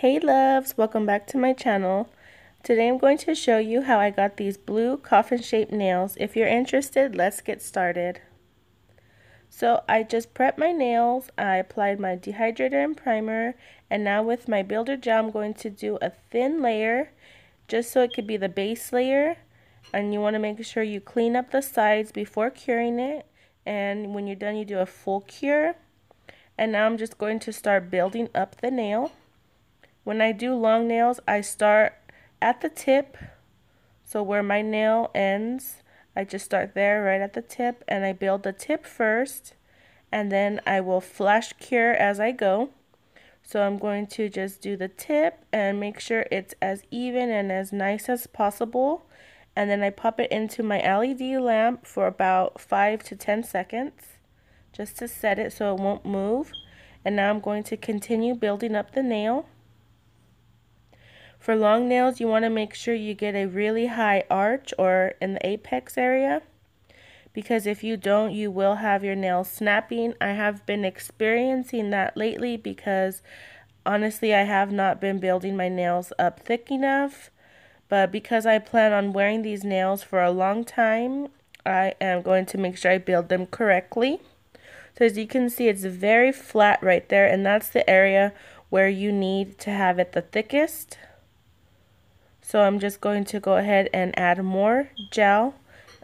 Hey loves, welcome back to my channel. Today I'm going to show you how I got these blue coffin shaped nails. If you're interested, let's get started. So I just prepped my nails, I applied my dehydrator and primer, and now with my builder gel I'm going to do a thin layer just so it could be the base layer. And you want to make sure you clean up the sides before curing it, and when you're done you do a full cure. And now I'm just going to start building up the nail. When I do long nails, I start at the tip, so where my nail ends, I just start there right at the tip, and I build the tip first, and then I will flash cure as I go. So I'm going to just do the tip and make sure it's as even and as nice as possible, and then I pop it into my LED lamp for about 5 to 10 seconds just to set it so it won't move. And now I'm going to continue building up the nail. For long nails, you want to make sure you get a really high arch or in the apex area, because if you don't, you will have your nails snapping. I have been experiencing that lately because honestly I have not been building my nails up thick enough, but because I plan on wearing these nails for a long time, I am going to make sure I build them correctly. So as you can see, it's very flat right there, and that's the area where you need to have it the thickest. So I'm just going to go ahead and add more gel.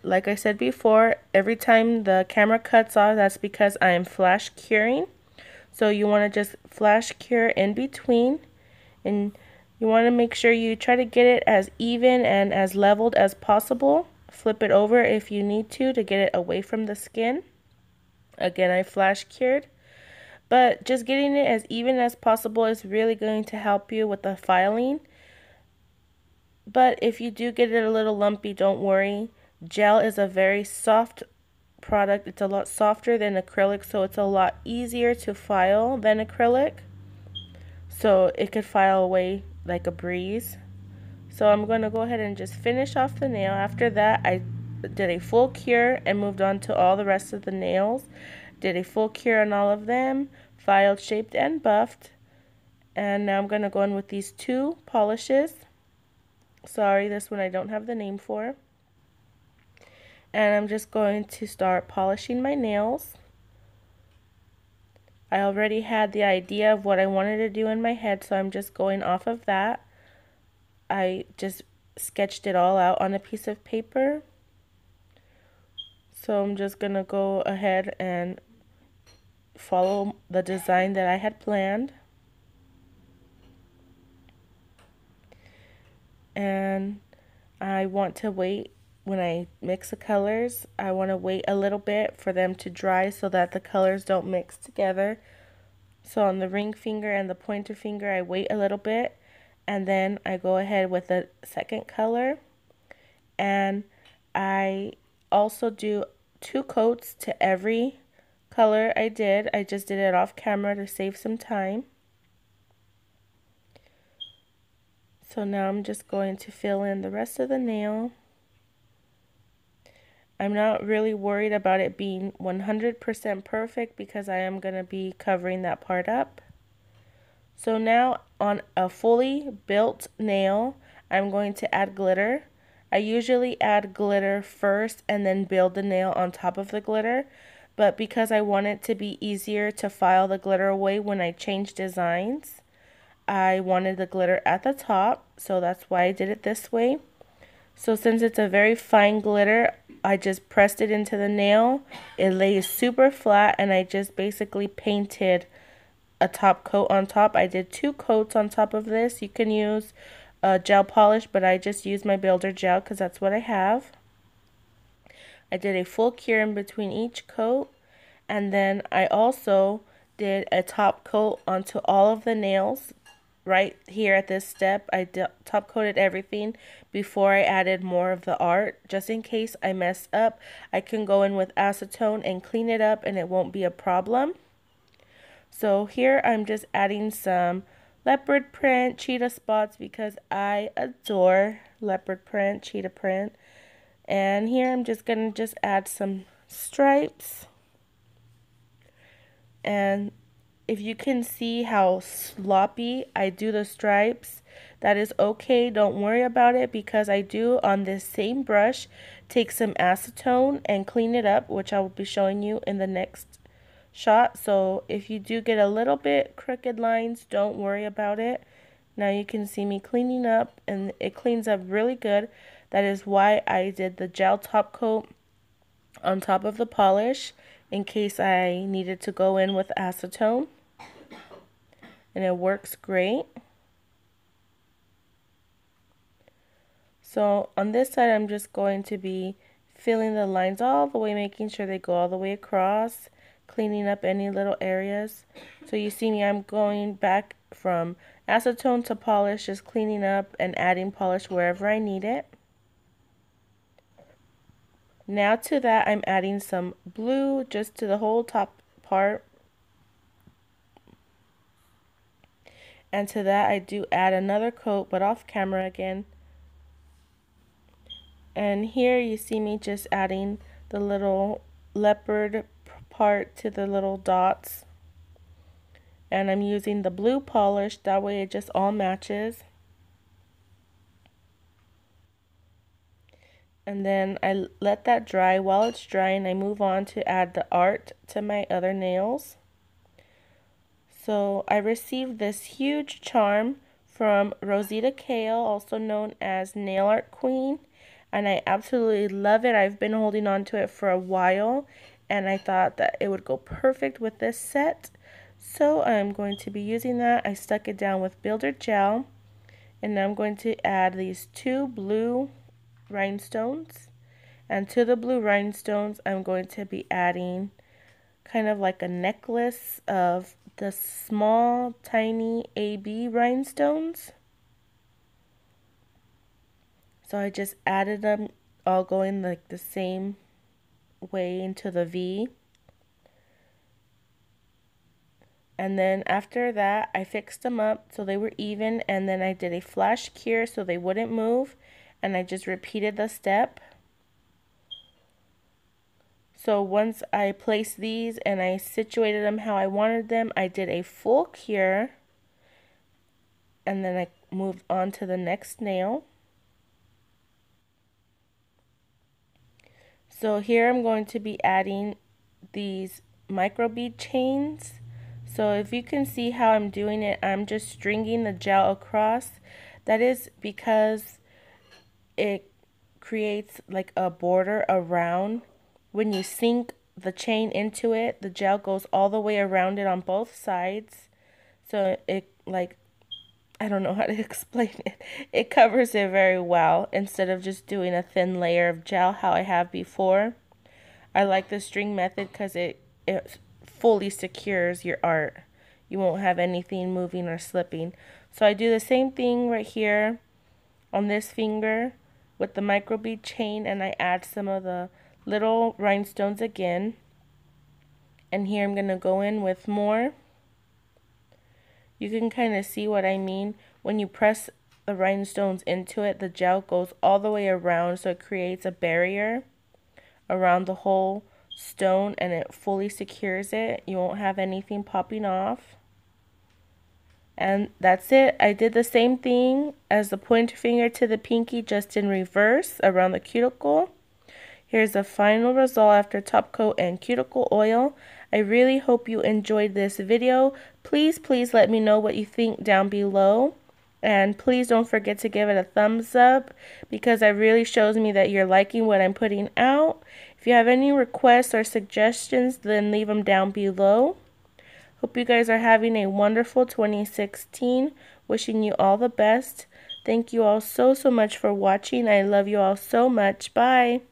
Like I said before, every time the camera cuts off, that's because I am flash curing. So you want to just flash cure in between, and you want to make sure you try to get it as even and as leveled as possible. Flip it over if you need to get it away from the skin. Again, I flash cured. But just getting it as even as possible is really going to help you with the filing. But if you do get it a little lumpy, don't worry. Gel is a very soft product. It's a lot softer than acrylic, so it's a lot easier to file than acrylic. So it could file away like a breeze. So I'm going to go ahead and just finish off the nail. After that, I did a full cure and moved on to all the rest of the nails. Did a full cure on all of them, filed, shaped, and buffed. And now I'm going to go in with these two polishes. Sorry, this one I don't have the name for. And I'm just going to start polishing my nails. I already had the idea of what I wanted to do in my head, so I'm just going off of that. I just sketched it all out on a piece of paper. So I'm just going to go ahead and follow the design that I had planned. And I want to wait. When I mix the colors, I want to wait a little bit for them to dry so that the colors don't mix together. So on the ring finger and the pointer finger, I wait a little bit, and then I go ahead with the second color. And I also do 2 coats to every color I did. I just did it off camera to save some time. So now I'm just going to fill in the rest of the nail. I'm not really worried about it being 100% perfect because I am going to be covering that part up. So now on a fully built nail, I'm going to add glitter. I usually add glitter first and then build the nail on top of the glitter. But because I want it to be easier to file the glitter away when I change designs, I wanted the glitter at the top. So that's why I did it this way. So since it's a very fine glitter, I just pressed it into the nail. It lays super flat, and I just basically painted a top coat on top. I did 2 coats on top of this. You can use gel polish, but I just used my builder gel because that's what I have. I did a full cure in between each coat, and then I also did a top coat onto all of the nails. Right here at this step, I top coated everything before I added more of the art. Just in case I mess up, I can go in with acetone and clean it up and it won't be a problem. So here I'm just adding some leopard print, cheetah spots because I adore leopard print, cheetah print. And here I'm just going to add some stripes. And if you can see how sloppy I do the stripes, that is okay. Don't worry about it, because I do on this same brush take some acetone and clean it up, which I will be showing you in the next shot. So if you do get a little bit crooked lines, don't worry about it. Now you can see me cleaning up, and it cleans up really good. That is why I did the gel top coat on top of the polish, in case I needed to go in with acetone, and it works great. So on this side, I'm just going to be filling the lines all the way, making sure they go all the way across, cleaning up any little areas. So you see me, I'm going back from acetone to polish, just cleaning up and adding polish wherever I need it. Now to that, I'm adding some blue just to the whole top part. And to that, I do add another coat, but off camera again. And here you see me just adding the little leopard part to the little dots. And I'm using the blue polish, that way it just all matches. And then I let that dry. While it's drying, I move on to add the art to my other nails. So I received this huge charm from Rosita Kale, also known as Nail Art Queen, and I absolutely love it. I've been holding on to it for a while, and I thought that it would go perfect with this set. So I'm going to be using that. I stuck it down with Builder Gel, and now I'm going to add these 2 blue rhinestones. And to the blue rhinestones, I'm going to be adding kind of like a necklace of the small, tiny AB rhinestones. So I just added them all going like the same way into the V. And then after that, I fixed them up so they were even, and then I did a flash cure so they wouldn't move, and I just repeated the step. So once I placed these and I situated them how I wanted them, I did a full cure, and then I moved on to the next nail. So here I'm going to be adding these micro bead chains. So if you can see how I'm doing it, I'm just stringing the gel across. That is because it creates like a border around. When you sink the chain into it, the gel goes all the way around it on both sides. So it, like, I don't know how to explain it. It covers it very well instead of just doing a thin layer of gel how I have before. I like the string method because it fully secures your art. You won't have anything moving or slipping. So I do the same thing right here on this finger with the micro bead chain, and I add some of the little rhinestones again. And here I'm going to go in with more. You can kind of see what I mean. When you press the rhinestones into it, the gel goes all the way around, so it creates a barrier around the whole stone, and it fully secures it. You won't have anything popping off. And that's it. I did the same thing as the pointer finger to the pinky, just in reverse around the cuticle. Here's the final result after top coat and cuticle oil. I really hope you enjoyed this video. Please let me know what you think down below. And please don't forget to give it a thumbs up, because it really shows me that you're liking what I'm putting out. If you have any requests or suggestions, then leave them down below. Hope you guys are having a wonderful 2016. Wishing you all the best. Thank you all so much for watching. I love you all so much. Bye.